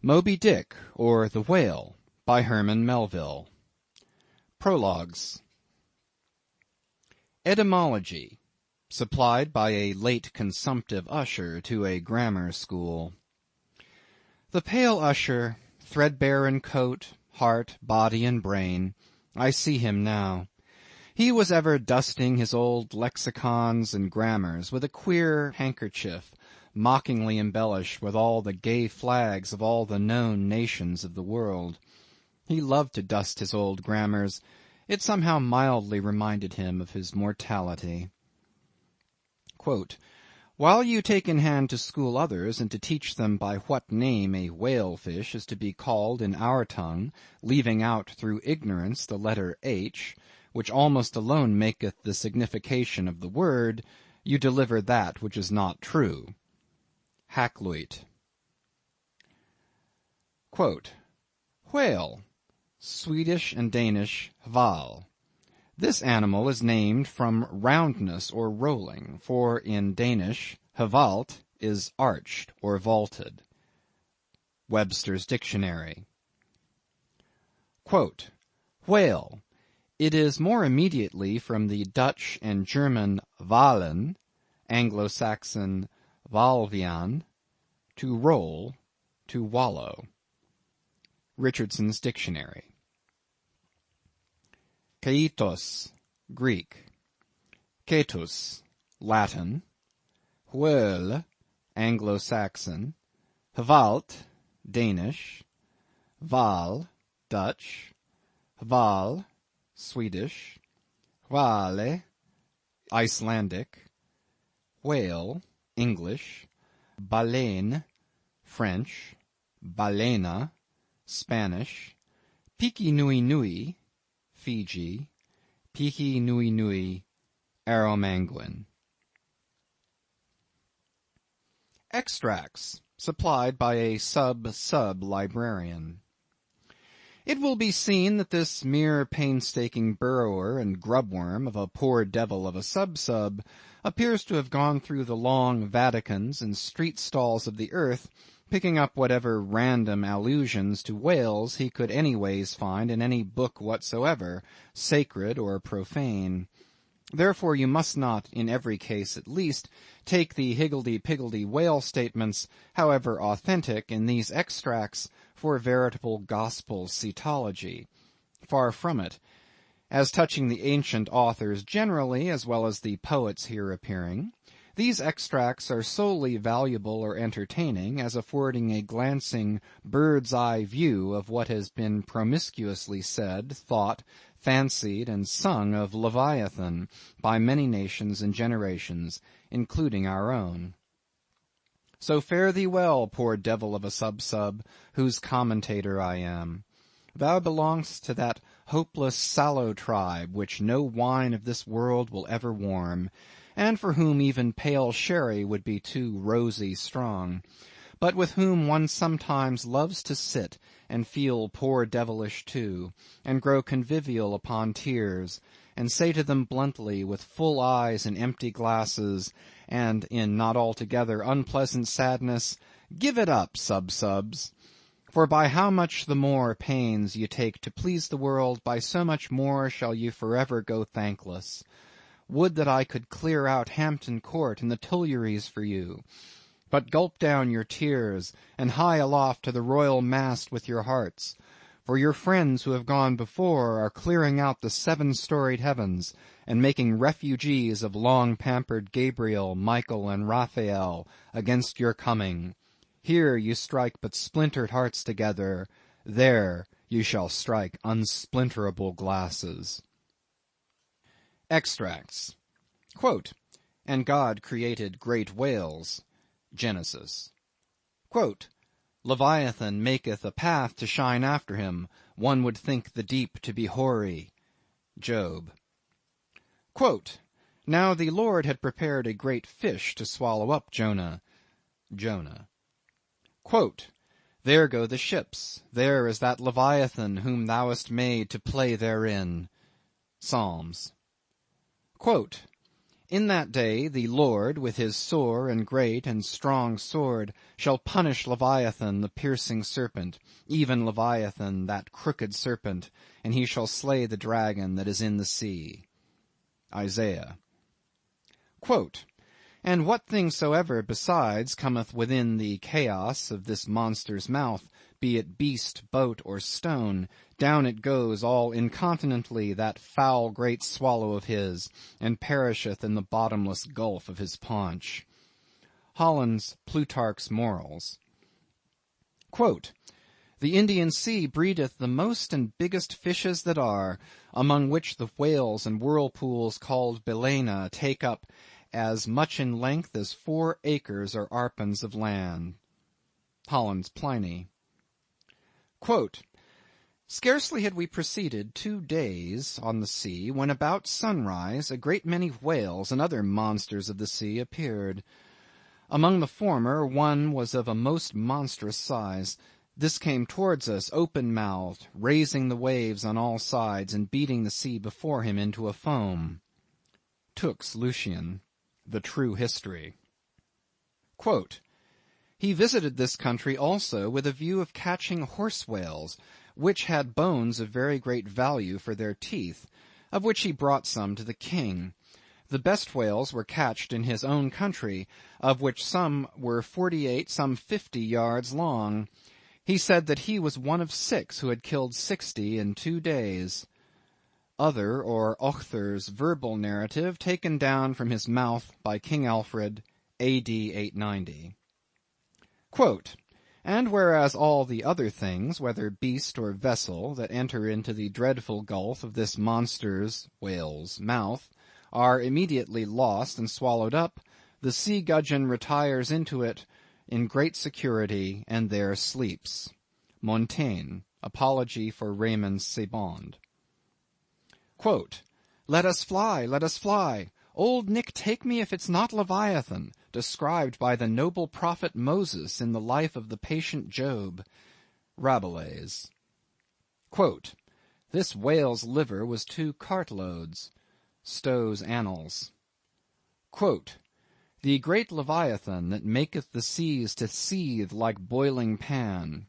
Moby Dick, or the Whale, by Herman Melville. Prologues. Etymology, supplied by a late consumptive usher to a grammar school. The pale usher, threadbare in coat, heart, body, and brain, I see him now. He was ever dusting his old lexicons and grammars with a queer handkerchief, mockingly embellished with all the gay flags of all the known nations of the world. He loved to dust his old grammars. It somehow mildly reminded him of his mortality. Quote, "While you take in hand to school others, and to teach them by what name a whale-fish is to be called in our tongue, leaving out through ignorance the letter H, which almost alone maketh the signification of the word, you deliver that which is not true." Hakluyt. Quote, "Whale, Swedish and Danish hval. This animal is named from roundness or rolling, for in Danish hvalt is arched or vaulted." Webster's Dictionary. Quote, "Whale, it is more immediately from the Dutch and German valen, Anglo-Saxon valvian, to roll, to wallow." Richardson's Dictionary. Keitos, Greek. Ketus, Latin. Whale, Anglo-Saxon. Hvalt, Danish. Val, Dutch. Hval, Swedish. Hvale, Icelandic. Whale, English. Baleine, French. Balena, Spanish. Piki Nui Nui, Fiji. Piki Nui Nui, Arrow-Manguin. Extracts, supplied by a sub-librarian. It will be seen that this mere painstaking burrower and grubworm of a poor devil of a sub appears to have gone through the long Vaticans and street stalls of the earth, picking up whatever random allusions to whales he could anyways find in any book whatsoever, sacred or profane. Therefore you must not, in every case at least, take the higgledy-piggledy whale statements, however authentic in these extracts, for veritable gospel cetology. Far from it. As touching the ancient authors generally, as well as the poets here appearing, these extracts are solely valuable or entertaining as affording a glancing bird's-eye view of what has been promiscuously said, thought, fancied, and sung of Leviathan by many nations and generations, including our own. So fare thee well, poor devil of a sub, whose commentator I am. Thou belongest to that hopeless sallow tribe which no wine of this world will ever warm, and for whom even pale sherry would be too rosy strong, but with whom one sometimes loves to sit and feel poor devilish too, and grow convivial upon tears, and say to them bluntly, with full eyes and empty glasses, and in not altogether unpleasant sadness, give it up, subs. For by how much the more pains you take to please the world, by so much more shall you forever go thankless. Would that I could clear out Hampton Court and the Tuileries for you. But gulp down your tears, and hie aloft to the royal mast with your hearts. For your friends who have gone before are clearing out the 7-storied heavens, and making refugees of long-pampered Gabriel, Michael, and Raphael against your coming. Here you strike but splintered hearts together, there you shall strike unsplinterable glasses." Extracts. Quote, "And God created great whales." Genesis. Quote, "Leviathan maketh a path to shine after him, one would think the deep to be hoary." Job. Quote, "Now the Lord had prepared a great fish to swallow up Jonah." Jonah. Quote, "There go the ships, there is that Leviathan whom thou hast made to play therein." Psalms. Quote, In that day the Lord, with his sore and great and strong sword, shall punish Leviathan the piercing serpent, even Leviathan that crooked serpent, and he shall slay the dragon that is in the sea. Isaiah. Quote, And what thing soever besides cometh within the chaos of this monster's mouth, be it beast, boat, or stone, down it goes all incontinently, that foul great swallow of his, and perisheth in the bottomless gulf of his paunch. Holland's Plutarch's Morals. Quote, The Indian Sea breedeth the most and biggest fishes that are, among which the whales and whirlpools called Balaena take up as much in length as 4 acres or arpens of land. Holland's Pliny. Quote, Scarcely had we proceeded 2 days on the sea, when about sunrise a great many whales and other monsters of the sea appeared. Among the former one was of a most monstrous size. This came towards us open-mouthed, raising the waves on all sides, and beating the sea before him into a foam. Tux Lucian, The True History. Quote, He visited this country also with a view of catching horse whales, which had bones of very great value for their teeth, of which he brought some to the king. The best whales were catched in his own country, of which some were 48, some 50 yards long. He said that he was one of 6 who had killed 60 in 2 days. Other or Ochther's verbal narrative taken down from his mouth by King Alfred, A.D. 890. Quote, And whereas all the other things, whether beast or vessel, that enter into the dreadful gulf of this monster's, whale's, mouth, are immediately lost and swallowed up, the sea gudgeon retires into it in great security, and there sleeps. Montaigne, Apology for Raymond Sebond. Quote, Let us fly, let us fly. Old Nick take me if it's not Leviathan, described by the noble prophet Moses in the life of the patient Job. Rabelais. Quote, This whale's liver was 2 cartloads. Stow's Annals. Quote, The great Leviathan that maketh the seas to seethe like boiling pan.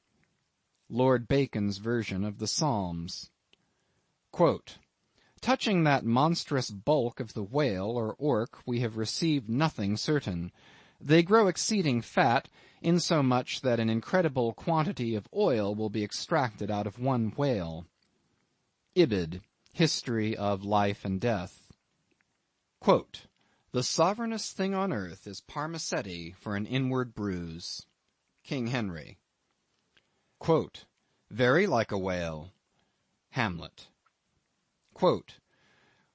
Lord Bacon's version of the Psalms. Quote, Touching that monstrous bulk of the whale or orc we have received nothing certain. They grow exceeding fat, insomuch that an incredible quantity of oil will be extracted out of one whale. Ibid, History of Life and Death. Quote, The sovereignest thing on earth is Parmacetti for an inward bruise. King Henry. Quote, Very like a whale. Hamlet. Quote,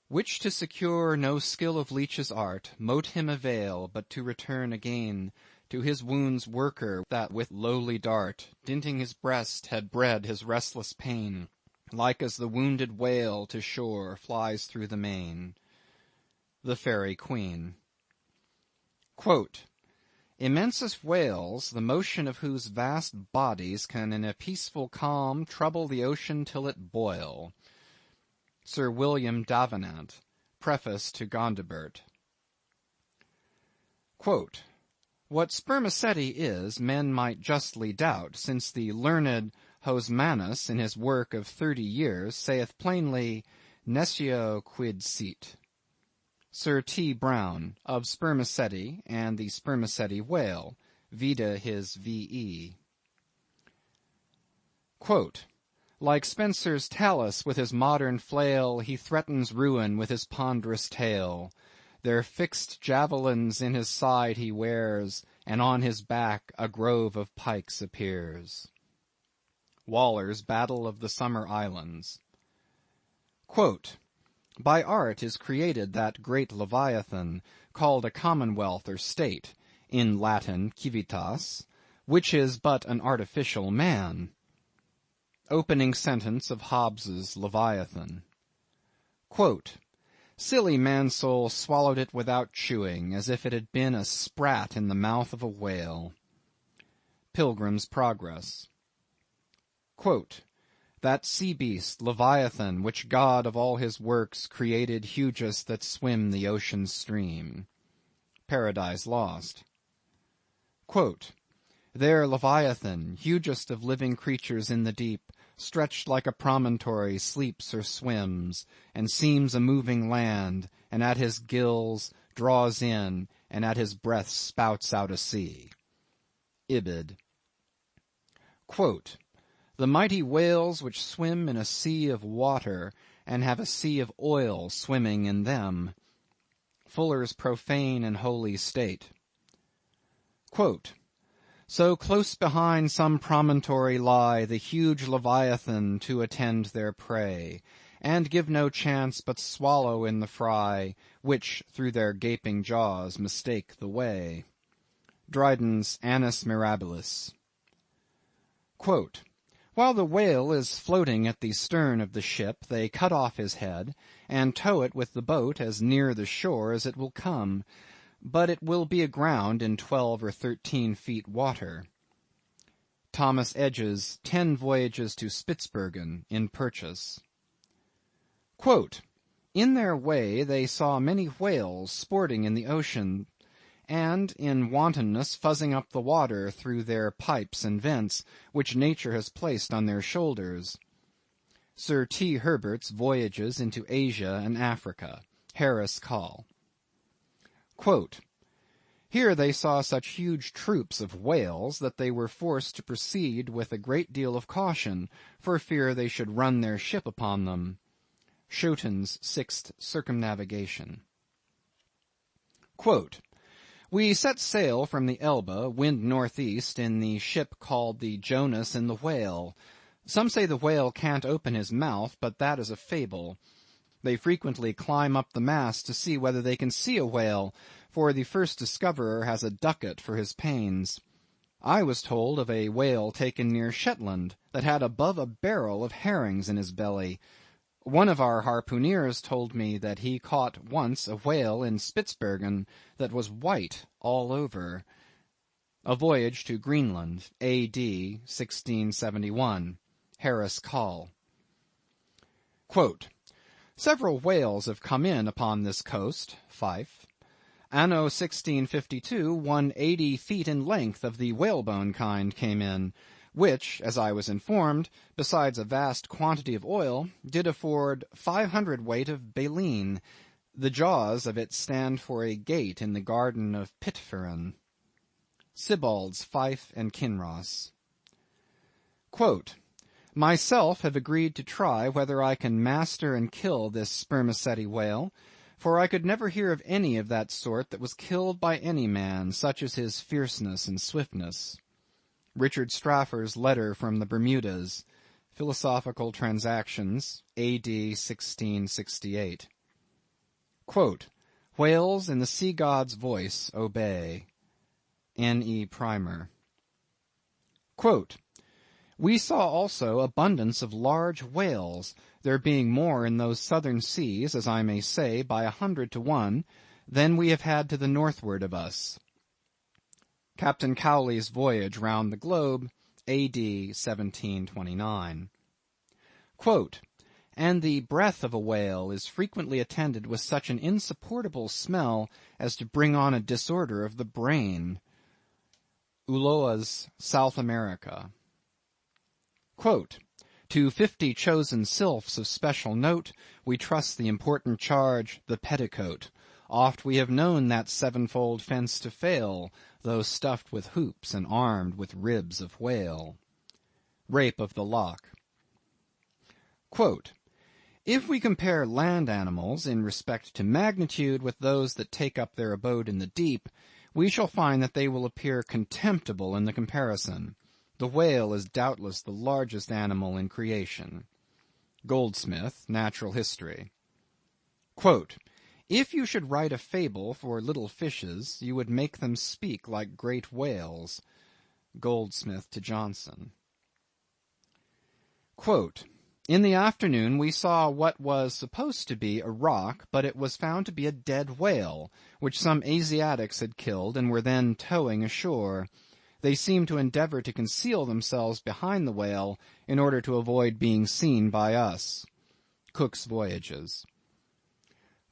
Which to secure no skill of leech's art, mote him avail, but to return again to his wound's worker, that with lowly dart, dinting his breast, had bred his restless pain, like as the wounded whale to shore flies through the main. The Fairy Queen. Quote, Immense whales, the motion of whose vast bodies can in a peaceful calm trouble the ocean till it boil. Sir William Davenant, Preface to Gondibert. Quote, What spermaceti is, men might justly doubt, since the learned Hosmanus, in his work of 30 years, saith plainly, Nescio quid sit. Sir T. Brown, of Spermaceti and the Spermaceti whale, vide his V.E. Quote, Like Spencer's Talus with his modern flail, he threatens ruin with his ponderous tail. Their fixed javelins in his side he wears, and on his back a grove of pikes appears. Waller's Battle of the Summer Islands. Quote, By art is created that great Leviathan, called a commonwealth or state, in Latin civitas, which is but an artificial man. Opening sentence of Hobbes's Leviathan. Quote, Silly man-soul swallowed it without chewing, as if it had been a sprat in the mouth of a whale. Pilgrim's Progress. Quote, that sea beast, Leviathan, which God of all his works created hugest that swim the ocean stream. Paradise Lost. Quote, there Leviathan, hugest of living creatures in the deep, stretched like a promontory, sleeps or swims, and seems a moving land, and at his gills draws in, and at his breath spouts out a sea. Ibid. Quote, the mighty whales which swim in a sea of water, and have a sea of oil swimming in them. Fuller's Profane and Holy State. Quote, so close behind some promontory lie the huge Leviathan to attend their prey, and give no chance but swallow in the fry, which through their gaping jaws mistake the way. Dryden's Annus Mirabilis. Quote, while the whale is floating at the stern of the ship, they cut off his head, and tow it with the boat as near the shore as it will come, but it will be aground in 12 or 13 feet water. Thomas Edge's 10 Voyages to Spitzbergen, in Purchas. Quote, in their way they saw many whales sporting in the ocean, and in wantonness fuzzing up the water through their pipes and vents, which nature has placed on their shoulders. Sir T. Herbert's Voyages into Asia and Africa, Harris Coll. Quote, here they saw such huge troops of whales that they were forced to proceed with a great deal of caution, for fear they should run their ship upon them. Schouten's Sixth Circumnavigation. Quote, we set sail from the Elbe, wind northeast, in the ship called the Jonas and the Whale. Some say the whale can't open his mouth, but that is a fable. They frequently climb up the mast to see whether they can see a whale, for the first discoverer has a ducat for his pains. I was told of a whale taken near Shetland that had above a barrel of herrings in his belly. One of our harpooneers told me that he caught once a whale in Spitzbergen that was white all over. A Voyage to Greenland, A.D. 1671. Harris Coll. Quote, several whales have come in upon this coast, Fife. Anno 1652, 180 feet in length of the whalebone kind came in, which, as I was informed, besides a vast quantity of oil, did afford 500 weight of baleen. The jaws of it stand for a gate in the garden of Pitferen. Sibbald's Fife and Kinross. Quote, myself have agreed to try whether I can master and kill this spermaceti whale, for I could never hear of any of that sort that was killed by any man, such as his fierceness and swiftness. Richard Straffer's Letter from the Bermudas, Philosophical Transactions, A.D. 1668. Quote, whales in the sea god's voice obey. N.E. Primer. Quote, we saw also abundance of large whales, there being more in those southern seas, as I may say, by 100 to 1, than we have had to the northward of us. Captain Cowley's Voyage round the Globe, A.D. 1729. Quote, and the breath of a whale is frequently attended with such an insupportable smell as to bring on a disorder of the brain. Ulloa's South America. Quote, to 50 chosen sylphs of special note, we trust the important charge, the petticoat. Oft we have known that sevenfold fence to fail, though stuffed with hoops and armed with ribs of whale. Rape of the Loch. Quote, if we compare land animals in respect to magnitude with those that take up their abode in the deep, we shall find that they will appear contemptible in the comparison. The whale is doubtless the largest animal in creation. Goldsmith, Natural History. Quote, if you should write a fable for little fishes, you would make them speak like great whales. Goldsmith to Johnson. Quote, in the afternoon we saw what was supposed to be a rock, but it was found to be a dead whale, which some Asiatics had killed and were then towing ashore. They seem to endeavor to conceal themselves behind the whale in order to avoid being seen by us. Cook's Voyages.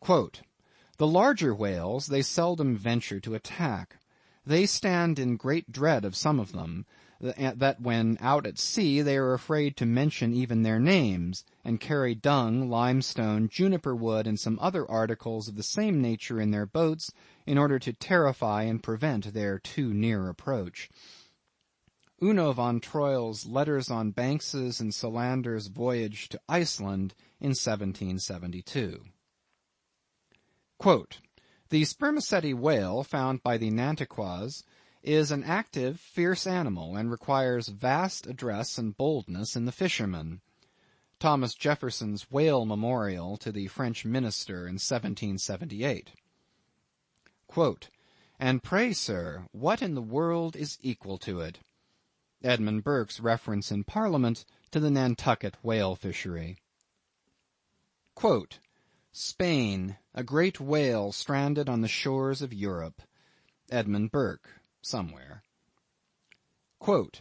Quote, the larger whales they seldom venture to attack. They stand in great dread of some of them, that when out at sea they are afraid to mention even their names, and carry dung, limestone, juniper wood, and some other articles of the same nature in their boats, in order to terrify and prevent their too near approach. Uno von Troil's Letters on Banks's and Solander's Voyage to Iceland in 1772. Quote, the spermaceti whale found by the Nantuckois is an active, fierce animal, and requires vast address and boldness in the fisherman. Thomas Jefferson's Whale Memorial to the French Minister in 1778. Quote, and pray, sir, what in the world is equal to it? Edmund Burke's reference in Parliament to the Nantucket whale fishery. Quote, Spain, a great whale stranded on the shores of Europe. Edmund Burke, somewhere. Quote,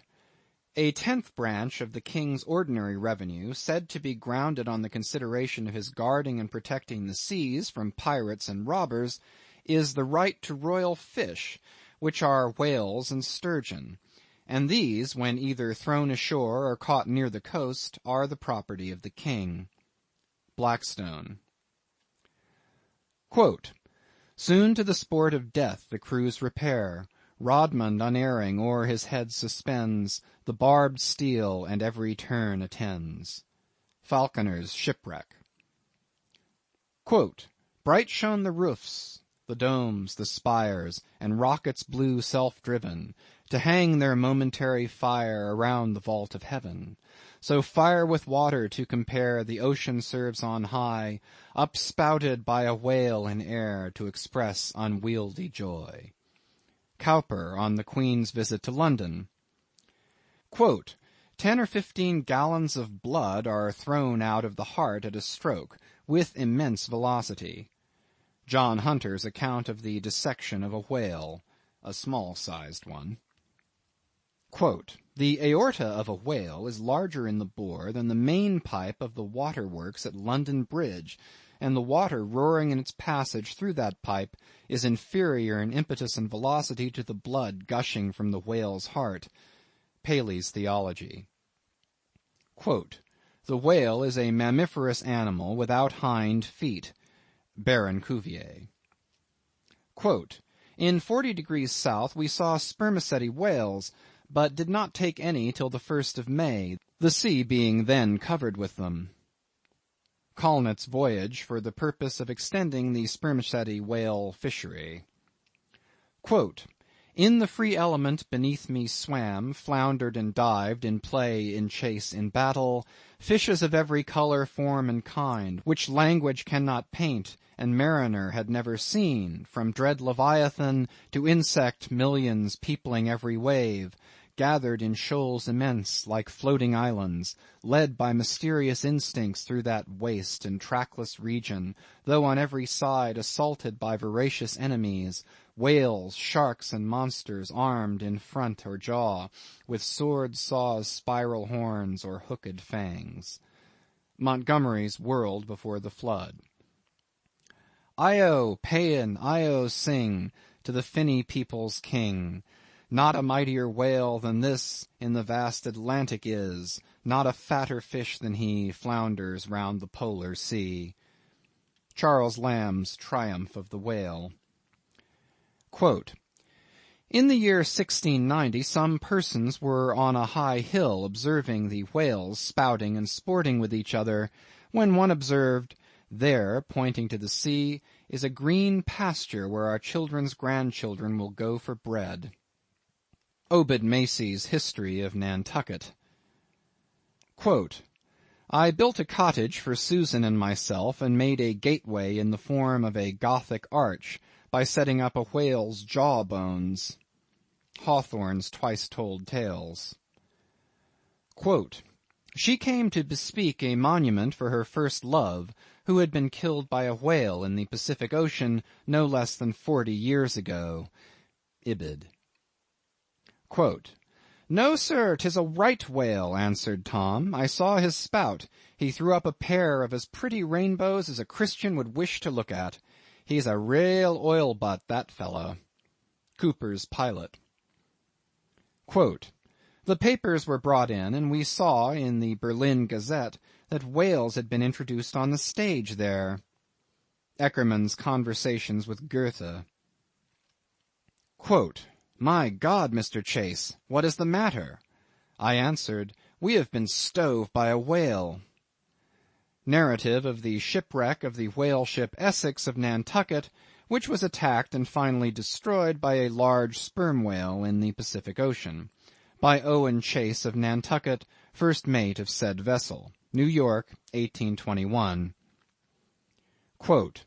a 10th branch of the king's ordinary revenue, said to be grounded on the consideration of his guarding and protecting the seas from pirates and robbers, is the right to royal fish, which are whales and sturgeon, and these, when either thrown ashore or caught near the coast, are the property of the king. Blackstone. Quote, soon to the sport of death the crews repair, Rodmond unerring o'er his head suspends the barbed steel, and every turn attends. Falconer's Shipwreck. Quote, bright shone the roofs, the domes, the spires, and rockets blue self-driven, to hang their momentary fire around the vault of heaven. So fire with water to compare the ocean serves on high, upspouted by a whale in air to express unwieldy joy. Cowper on the Queen's visit to London. Quote, 10 or 15 gallons of blood are thrown out of the heart at a stroke, with immense velocity. John Hunter's account of the dissection of a whale, a small-sized one. Quote, the aorta of a whale is larger in the bore than the main pipe of the waterworks at London Bridge, and the water roaring in its passage through that pipe is inferior in impetus and velocity to the blood gushing from the whale's heart. Paley's Theology. Quote, the whale is a mammiferous animal without hind feet. Baron Cuvier. Quote, in 40 degrees south we saw spermaceti whales, but did not take any till the 1st of May, the sea being then covered with them. Colnett's Voyage for the purpose of extending the spermaceti whale fishery. Quote, in the free element beneath me swam, floundered and dived, in play, in chase, in battle, fishes of every color, form, and kind, which language cannot paint, and mariner had never seen, from dread Leviathan to insect millions peopling every wave, gathered in shoals immense, like floating islands, led by mysterious instincts through that waste and trackless region, though on every side assaulted by voracious enemies, whales, sharks, and monsters armed in front or jaw, with swords, saws, spiral horns, or hooked fangs. Montgomery's World Before the Flood. Io, Paean, Io, sing, to the finny people's king. Not a mightier whale than this in the vast Atlantic is, not a fatter fish than he flounders round the polar sea. Charles Lamb's Triumph of the Whale. Quote, in the year 1690 some persons were on a high hill observing the whales spouting and sporting with each other, when one observed, there, pointing to the sea, is a green pasture where our children's grandchildren will go for bread. Obed Macy's History of Nantucket. Quote, I built a cottage for Susan and myself, and made a gateway in the form of a Gothic arch, by setting up a whale's jaw bones. Hawthorne's Twice Told Tales. Quote, she came to bespeak a monument for her first love, who had been killed by a whale in the Pacific Ocean no less than 40 years ago. Ibid. Quote, "No, sir, 'tis a right whale," answered Tom. "I saw his spout. He threw up a pair of as pretty rainbows as a Christian would wish to look at. He's a raal oil butt, that fellow." Cooper's Pilot. Quote, "The papers were brought in, and we saw in the Berlin Gazette that whales had been introduced on the stage there." Eckermann's Conversations with Goethe. Quote, "My God, Mr. Chase, what is the matter?" I answered, "We have been stove by a whale." Narrative of the shipwreck of the whale ship Essex of Nantucket, which was attacked and finally destroyed by a large sperm whale in the Pacific Ocean. By Owen Chase of Nantucket, first mate of said vessel. New York, 1821. Quote,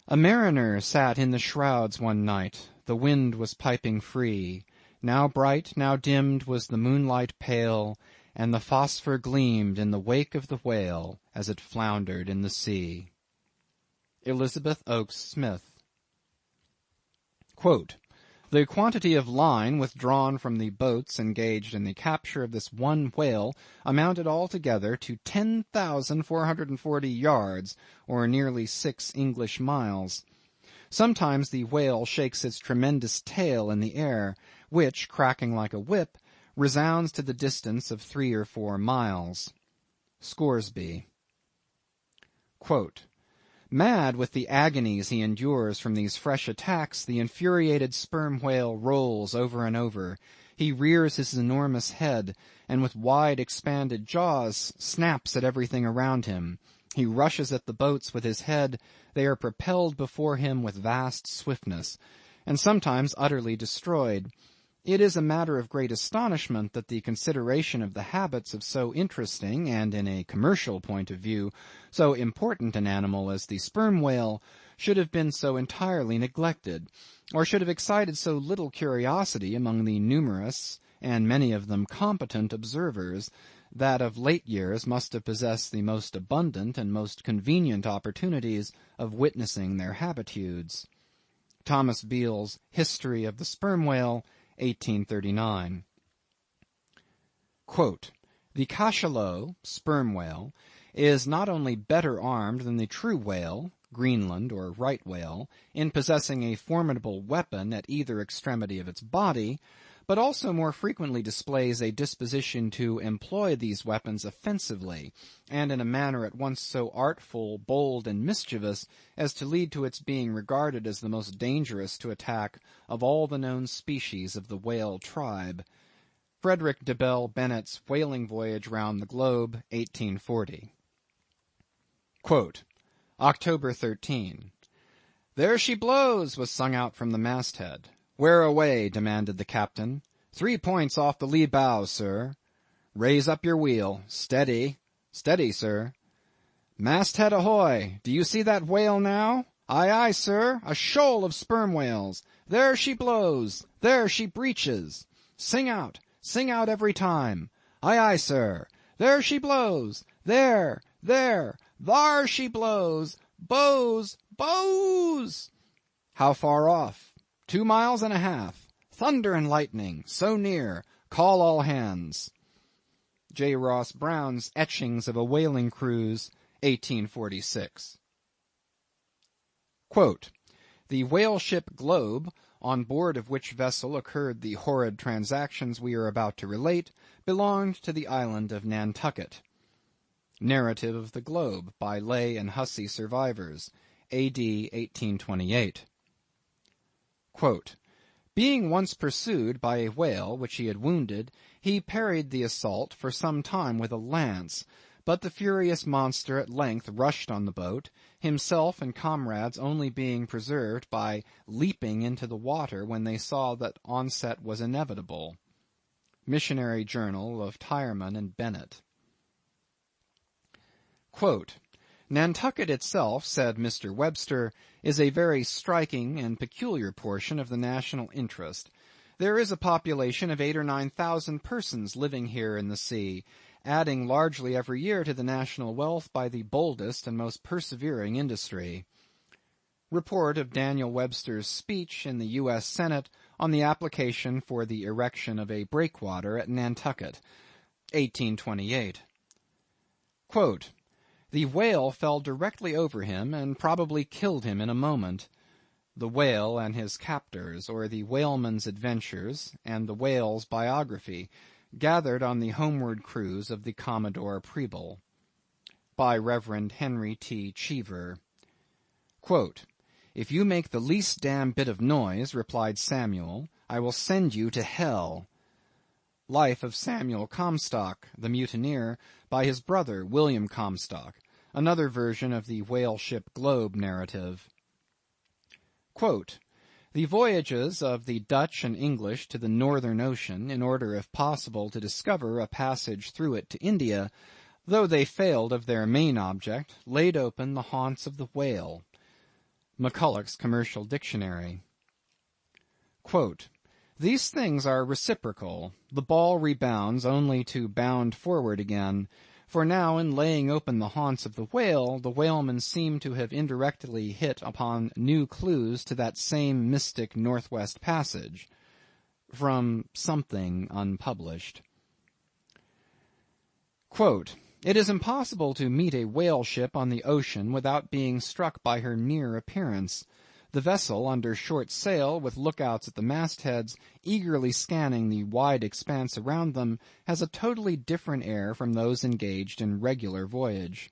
"A mariner sat in the shrouds one night. The wind was piping free. Now bright, now dimmed was the moonlight pale, and the phosphor gleamed in the wake of the whale as it floundered in the sea." Elizabeth Oakes Smith. Quote, "The quantity of line withdrawn from the boats engaged in the capture of this one whale amounted altogether to 10,440 yards, or nearly 6 English miles. Sometimes the whale shakes its tremendous tail in the air, which, cracking like a whip, resounds to the distance of 3 or 4 miles. Scoresby. Quote, "Mad with the agonies he endures from these fresh attacks, the infuriated sperm whale rolls over and over. He rears his enormous head, and with wide expanded jaws snaps at everything around him. He rushes at the boats with his head. They are propelled before him with vast swiftness, and sometimes utterly destroyed. It is a matter of great astonishment that the consideration of the habits of so interesting, and in a commercial point of view, so important an animal as the sperm whale, should have been so entirely neglected, or should have excited so little curiosity among the numerous, and many of them competent observers, that of late years must have possessed the most abundant and most convenient opportunities of witnessing their habitudes." Thomas Beale's History of the Sperm Whale, 1839. Quote, "The cachalot (sperm whale) is not only better armed than the true whale (Greenland or right whale) in possessing a formidable weapon at either extremity of its body, but also more frequently displays a disposition to employ these weapons offensively, and in a manner at once so artful, bold, and mischievous, as to lead to its being regarded as the most dangerous to attack of all the known species of the whale tribe." Frederick de Bell Bennett's Whaling Voyage round the Globe, 1840. Quote, October 13. "There she blows," was sung out from the masthead. "Where away?" demanded the captain. "3 points off the lee bow, sir." "Raise up your wheel." "Steady." "Steady, sir." "Masthead ahoy! Do you see that whale now?" "Aye, aye, sir, a shoal of sperm whales. There she blows. There she breaches." Sing out every time." "Aye, aye, sir." "There she blows. There, thar she blows. Bows, bows." "How far off?" 2 miles and a half. Thunder and lightning, so near. Call all hands. J. Ross Brown's Etchings of a Whaling Cruise, 1846. Quote, "The whale ship Globe, on board of which vessel occurred the horrid transactions we are about to relate, belonged to the island of Nantucket." Narrative of the Globe, by Lay and Hussey survivors, A.D. 1828. Quote, "Being once pursued by a whale which he had wounded, he parried the assault for some time with a lance, but the furious monster at length rushed on the boat, himself and comrades only being preserved by leaping into the water when they saw that onset was inevitable." Missionary Journal of Tyerman and Bennett. Quote, "Nantucket itself," said Mr. Webster, "is a very striking and peculiar portion of the national interest. There is a population of 8,000 or 9,000 persons living here in the sea, adding largely every year to the national wealth by the boldest and most persevering industry." Report of Daniel Webster's speech in the U.S. Senate on the application for the erection of a breakwater at Nantucket, 1828. Quote, "The whale fell directly over him and probably killed him in a moment. The Whale and His Captors, or the Whaleman's Adventures, and the Whale's Biography, gathered on the homeward cruise of the Commodore Preble." By Reverend Henry T. Cheever. Quote, "If you make the least damn bit of noise," replied Samuel, "I will send you to hell." Life of Samuel Comstock, the mutineer, by his brother William Comstock, another version of the whale ship Globe narrative. Quote, "The voyages of the Dutch and English to the Northern Ocean, in order if possible to discover a passage through it to India, though they failed of their main object, laid open the haunts of the whale." McCulloch's Commercial Dictionary. Quote, "These things are reciprocal. The ball rebounds only to bound forward again. For now in laying open the haunts of the whale, the whalemen seem to have indirectly hit upon new clues to that same mystic Northwest Passage." From something unpublished. Quote, "It is impossible to meet a whale ship on the ocean without being struck by her near appearance. The vessel, under short sail, with lookouts at the mastheads, eagerly scanning the wide expanse around them, has a totally different air from those engaged in regular voyage."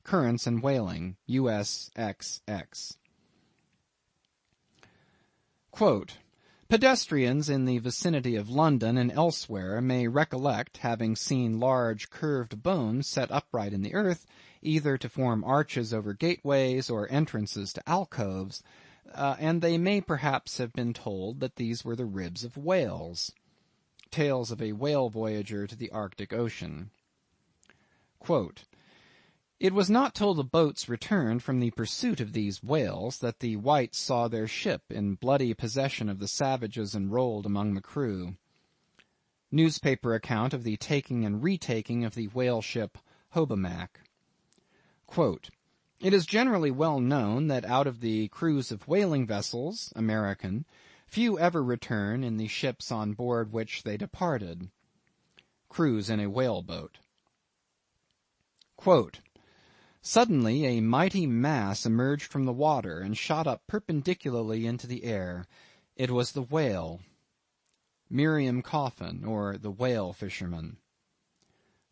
Currents and Whaling, U.S. XX. Quote, "Pedestrians in the vicinity of London and elsewhere may recollect having seen large curved bones set upright in the earth, either to form arches over gateways or entrances to alcoves, and they may perhaps have been told that these were the ribs of whales." Tales of a Whale Voyager to the Arctic Ocean. Quote, "It was not till the boats returned from the pursuit of these whales that the whites saw their ship in bloody possession of the savages enrolled among the crew." Newspaper account of the taking and retaking of the whale ship Hobomack. Quote, "It is generally well known that out of the crews of whaling vessels, American, few ever return in the ships on board which they departed." Cruise in a whale boat. Quote, "Suddenly a mighty mass emerged from the water and shot up perpendicularly into the air. It was the whale." Miriam Coffin, or the Whale Fisherman.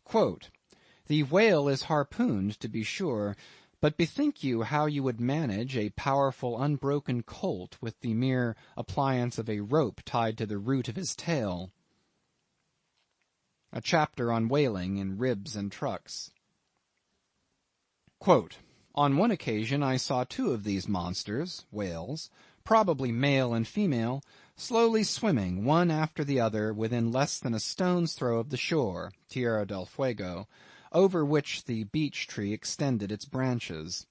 Quote, "The whale is harpooned, to be sure, but bethink you how you would manage a powerful unbroken colt with the mere appliance of a rope tied to the root of his tail." A chapter on whaling in Ribs and Trucks. Quote, "On one occasion I saw two of these monsters (whales), probably male and female, slowly swimming, one after the other, within less than a stone's throw of the shore (Tierra del Fuego), over which the beech tree extended its branches."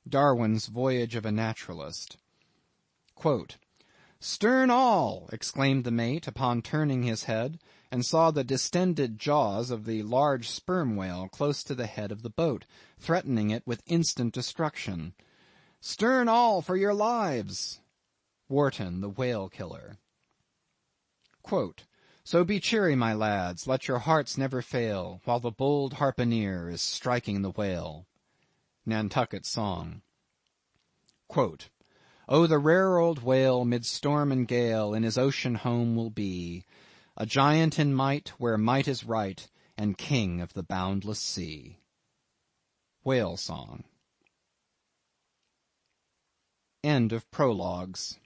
Darwin's Voyage of a Naturalist. Quote, "Stern all!" exclaimed the mate, upon turning his head, and saw the distended jaws of the large sperm whale close to the head of the boat, threatening it with instant destruction. "Stern all for your lives!" Wharton, the Whale Killer. Quote, "So be cheery, my lads, let your hearts never fail, while the bold harpooner is striking the whale." Nantucket Song. Quote, "Oh, the rare old whale, mid storm and gale, in his ocean home will be, a giant in might, where might is right, and king of the boundless sea." Whale Song. End of Prologues.